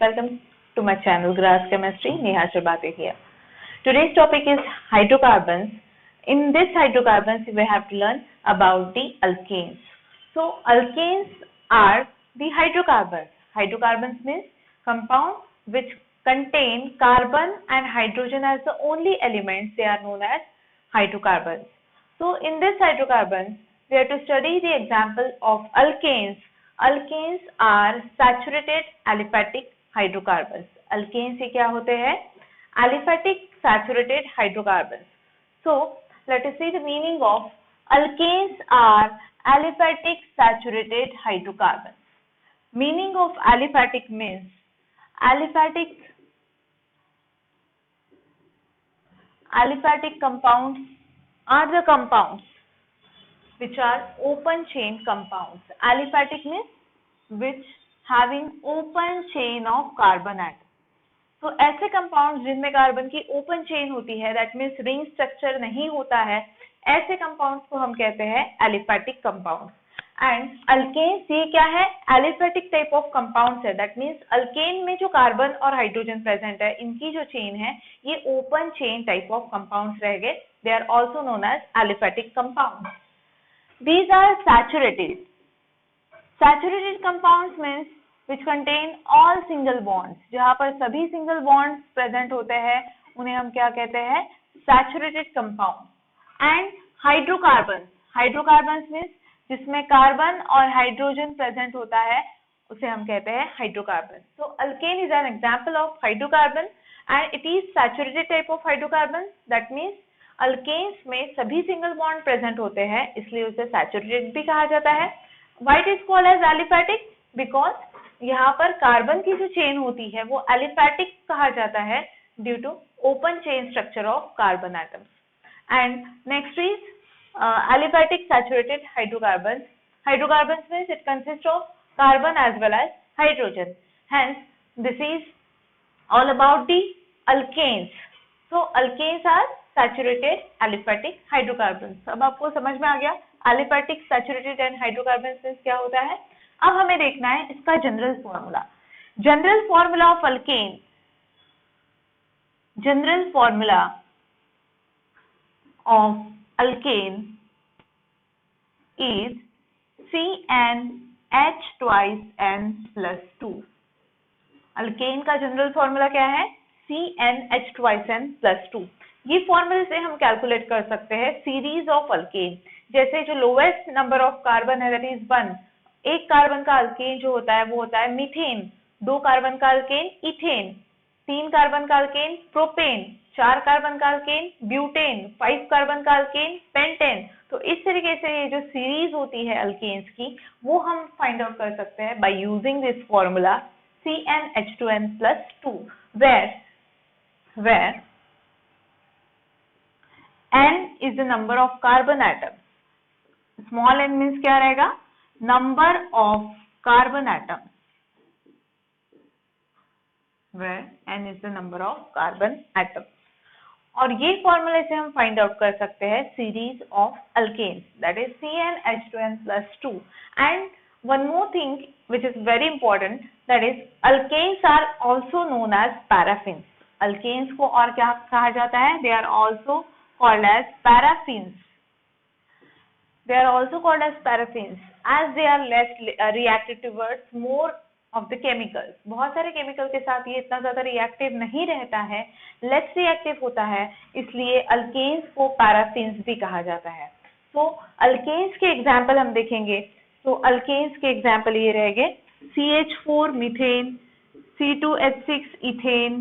welcome to my channel Grass Chemistry. Neha Shabate here. Today's topic is hydrocarbons. In this hydrocarbons, we have to learn about the alkanes. So alkanes are the hydrocarbons. Hydrocarbons means compounds which contain carbon and hydrogen as the only elements. They are known as hydrocarbons. So in this hydrocarbons, we have to study the example of alkanes. Alkanes are saturated aliphatic hydrocarbons. Alkanes ये क्या होते हैं? Aliphatic saturated hydrocarbons. So let us see the meaning of alkanes are aliphatic saturated hydrocarbons. Meaning of aliphatic means aliphatic compounds are the compounds which are open chain compounds. Aliphatic means which having open chain of carbon atom. तो ऐसे compound जिनमें carbon की open chain होती है, that means ring structure नहीं होता है, ऐसे कंपाउंड्स को हम कहते हैं एलिफैटिक कंपाउंड्स. एंड अल्केन्स ये क्या है? एलिफैटिक टाइप ऑफ कंपाउंड्स है. दैट मीन्स अल्केन में जो कार्बन और हाइड्रोजन प्रेजेंट है, इनकी जो चेन है ये open chain type of compounds रह गए. They are also known as aliphatic compounds. These are saturated. Saturated compounds means which contain all single bonds. जहाँ पर सभी सिंगल बॉन्ड्स प्रेजेंट होते हैं उन्हें हम क्या कहते हैं? Saturated compound. And hydrocarbon. Hydrocarbon means जिसमें कार्बन और हाइड्रोजन प्रेजेंट होता है उसे हम कहते हैं hydrocarbon. So alkane is an example of hydrocarbon and it is saturated type of hydrocarbon. That means alkanes में सभी सिंगल बॉन्ड प्रेजेंट होते हैं, इसलिए उसे सैचुरेटेड भी कहा जाता है. Why it is called as aliphatic? Because यहाँ पर कार्बन की जो चेन होती है वो एलिफैटिक कहा जाता है due to open chain structure of carbon atoms. And next is aliphatic saturated hydrocarbon. Hydrocarbon means it consist of carbon as well as hydrogen. Hence this is all about the alkanes. So alkanes are saturated aliphatic hydrocarbon. अब आपको समझ में आ गया aliphatic saturated and hydrocarbon means क्या होता है. अब हमें देखना है इसका general formula. General formula of alkane. General formula of alkane is CnH twice n plus 2. Alkane का जनरल फॉर्मूला क्या है? CnH twice n plus 2. ये फॉर्मूले से हम कैलकुलेट कर सकते हैं सीरीज ऑफ अल्केन. जैसे जो लोवेस्ट नंबर ऑफ कार्बन है दैट इज 1. एक कार्बन का अल्केन जो होता है वो होता है मीथेन. 2 कार्बन का अल्केन इथेन. 3 कार्बन का अल्केन प्रोपेन. 4 कार्बन का अल्केन ब्यूटेन. 5 कार्बन का अल्केन पेंटेन. तो इस तरीके से ये जो सीरीज होती है अल्केन्स की वो हम फाइंड आउट कर सकते हैं bye using this formula CnH2n plus 2 where n is the number of carbon atoms. Small n means क्या रहेगा? Number of carbon atoms, where n is the number of carbon atoms. और ये फॉर्मूले से हम फाइंड आउट कर सकते हैं series of alkanes, that is CnH2n plus 2. And one more thing which is very important, that is alkanes are also known as paraffins. Alkanes को और क्या कहा जाता है? They are also called as paraffins. They are also called as paraffins as they are less reactive towards more of the chemicals. बहुत सारे chemical के साथ ये इतना ज्यादा रिएक्टिव नहीं रहता है, लेस रिएक्टिव होता है, इसलिए अल्केन्स को पैराफिन्स भी कहा जाता है. तो अल्केन्स के एग्जाम्पल हम देखेंगे. तो अल्केन्स के एग्जाम्पल ये रहेंगे CH4 methane, C2H6 ethane,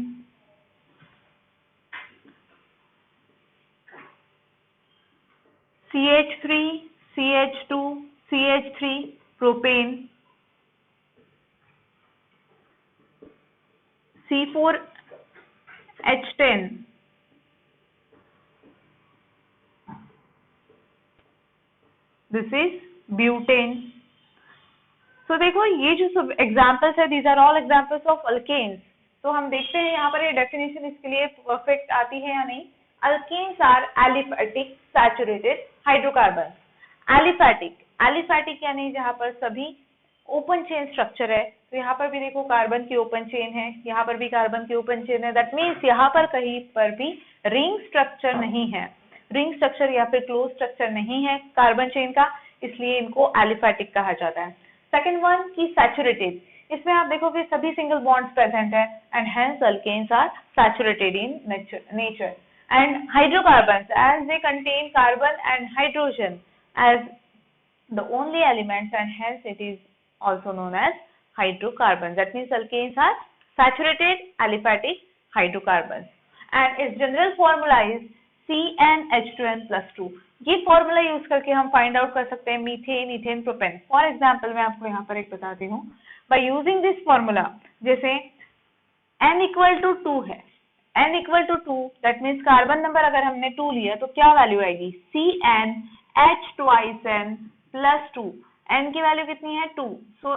CH3 CH2 CH3 propane, C4H10 this is butane. तो देखो ये जो सब एग्जाम्पल्स है, these are all examples of alkanes. तो हम देखते हैं यहाँ पर ये डेफिनेशन इसके लिए परफेक्ट आती है या नहीं. Alkanes are aliphatic saturated hydrocarbon. Aliphatic यानी जहाँ पर सभी ओपन चेन स्ट्रक्चर है, तो यहाँ पर भी देखो कार्बन की ओपन चेन है, यहाँ पर भी कार्बन की ओपन चेन है, दैट मीन्स यहाँ पर कहीं पर भी रिंग स्ट्रक्चर नहीं है, रिंग स्ट्रक्चर या फिर क्लोज स्ट्रक्चर नहीं है कार्बन चेन का, इसलिए इनको एलिफैटिक कहा जाता है। सेकेंड वन की सैचुरेटेड, इसमें आप देखोगे सभी सिंगल बॉन्ड्स प्रेजेंट है and hence alkanes are saturated in nature and hydrocarbons as they contain carbon and hydrogen as the only elements and hence it is also known as hydrocarbons. That means alkanes are saturated aliphatic hydrocarbons and its general formula is CnH2n plus 2. ये formula use करके हम find out कर सकते हैं methane, ethane, propane. For example मैं आपको यहाँ पर एक बताती हूँ, बाय यूजिंग दिस फॉर्मूला, जैसे n इक्वल टू 2 है, n equal to 2 that means carbon number अगर हमने 2 लिया तो क्या वैल्यू आएगी, CnH twice n plus 2, n की वैल्यू कितनी है 2, so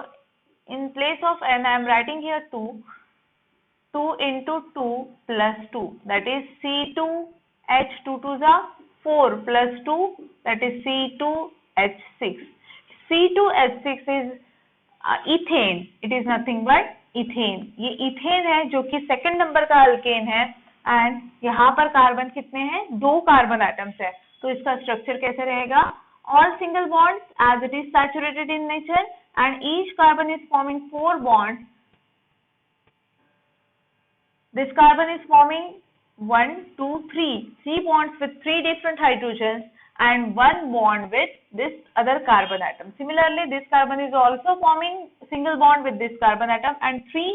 in place of n I am writing here 2 into 2 plus 2 that is C2H, 2 2s are 4 plus 2 that is C2H6. C2H6 is ethane, it is nothing but ethane. ये ethane है जो कि second number का alkane है and यहाँ पर carbon कितने हैं, 2 कार्बन एटम्स है, तो इसका स्ट्रक्चर कैसे रहेगा, all single bonds as it is saturated in nature and each carbon is forming 4 bonds. This carbon is forming 1 2 3 bonds with 3 different hydrogens and 1 bond with this other carbon atom. Similarly, this carbon is also forming single bond with this carbon atom and 3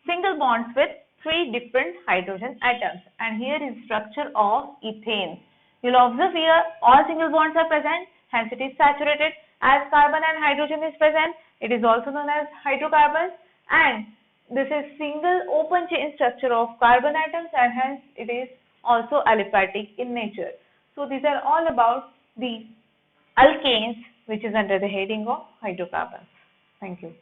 single bonds with 3 different hydrogen atoms, and here is structure of ethane. You'll observe here all single bonds are present, hence it is saturated. As carbon and hydrogen is present, it is also known as hydrocarbons, and this is single open chain structure of carbon atoms and hence it is also aliphatic in nature. So these are all about the alkanes which is under the heading of hydrocarbons. Thank you.